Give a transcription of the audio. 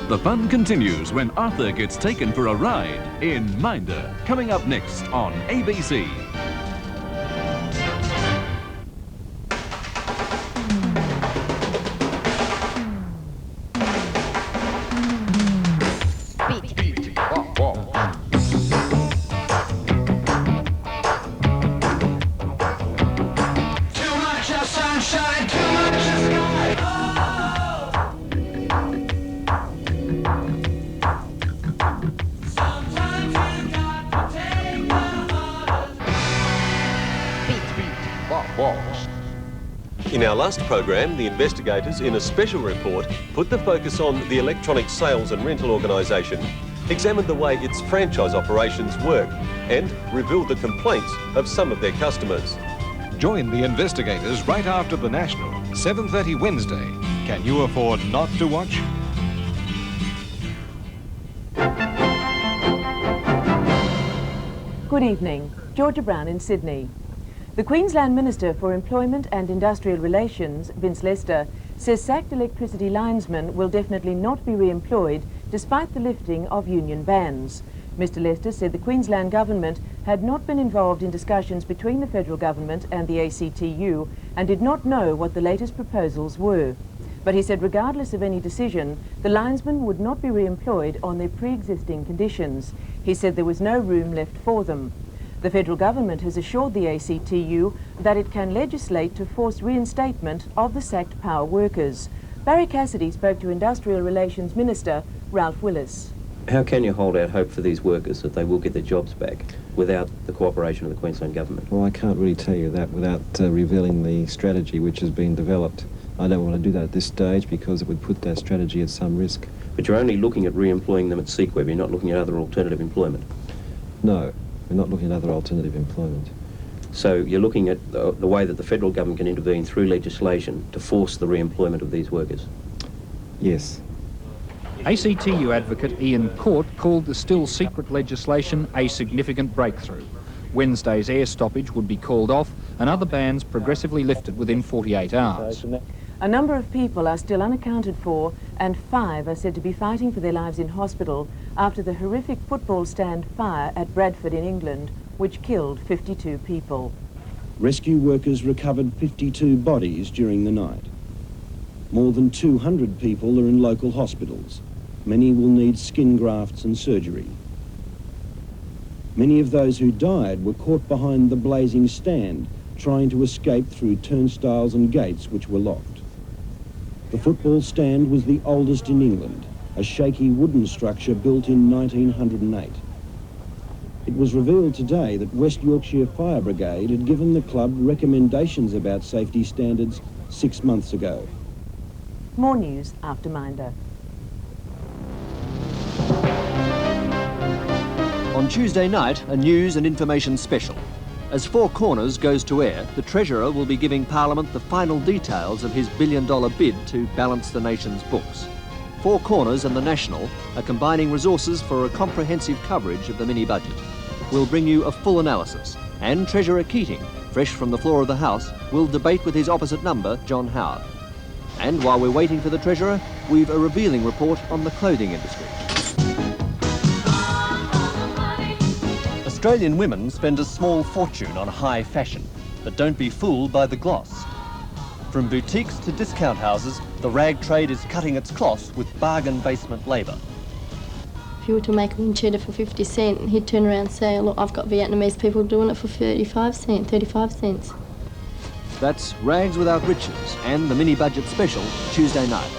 The fun continues when Arthur gets taken for a ride in Minder, coming up next on ABC. In our last program, the investigators, in a special report, put the focus on the electronic sales and rental organisation, examined the way its franchise operations work, and revealed the complaints of some of their customers. Join the investigators right after the National, 7:30 Wednesday. Can you afford not to watch? Good evening. Georgia Brown in Sydney. The Queensland Minister for Employment and Industrial Relations, Vince Lester, says sacked electricity linesmen will definitely not be re-employed despite the lifting of union bans. Mr Lester said the Queensland Government had not been involved in discussions between the Federal Government and the ACTU and did not know what the latest proposals were. But he said regardless of any decision, the linesmen would not be re-employed on their pre-existing conditions. He said there was no room left for them. The Federal Government has assured the ACTU that it can legislate to force reinstatement of the sacked power workers. Barry Cassidy spoke to Industrial Relations Minister Ralph Willis. How can you hold out hope for these workers that they will get their jobs back without the cooperation of the Queensland Government? Well, I can't really tell you that without revealing the strategy which has been developed. I don't want to do that at this stage because it would put that strategy at some risk. But you're only looking at re-employing them at Sequeb, you're not looking at other alternative employment? No, we're not looking at other alternative employment. So you're looking at the way that the Federal Government can intervene through legislation to force the re-employment of these workers? Yes. ACTU advocate Ian Court called the still secret legislation a significant breakthrough. Wednesday's air stoppage would be called off and other bans progressively lifted within 48 hours. A number of people are still unaccounted for and 5 are said to be fighting for their lives in hospital after the horrific football stand fire at Bradford in England, which killed 52 people. Rescue workers recovered 52 bodies during the night. More than 200 people are in local hospitals. Many will need skin grafts and surgery. Many of those who died were caught behind the blazing stand, trying to escape through turnstiles and gates which were locked. The football stand was the oldest in England, a shaky wooden structure built in 1908. It was revealed today that West Yorkshire Fire Brigade had given the club recommendations about safety standards 6 months ago. More news after Minder. On Tuesday night, a news and information special. As Four Corners goes to air, the Treasurer will be giving Parliament the final details of his billion-dollar bid to balance the nation's books. Four Corners and the National are combining resources for a comprehensive coverage of the mini-budget. We'll bring you a full analysis, and Treasurer Keating, fresh from the floor of the House, will debate with his opposite number, John Howard. And while we're waiting for the Treasurer, we've a revealing report on the clothing industry. Australian women spend a small fortune on high fashion, but don't be fooled by the gloss. From boutiques to discount houses, the rag trade is cutting its cloth with bargain basement labour. If you were to make a wing cheddar for 50 cents, he'd turn around and say, look, I've got Vietnamese people doing it for 35 cents. That's Rags Without Riches and the mini-budget special Tuesday night.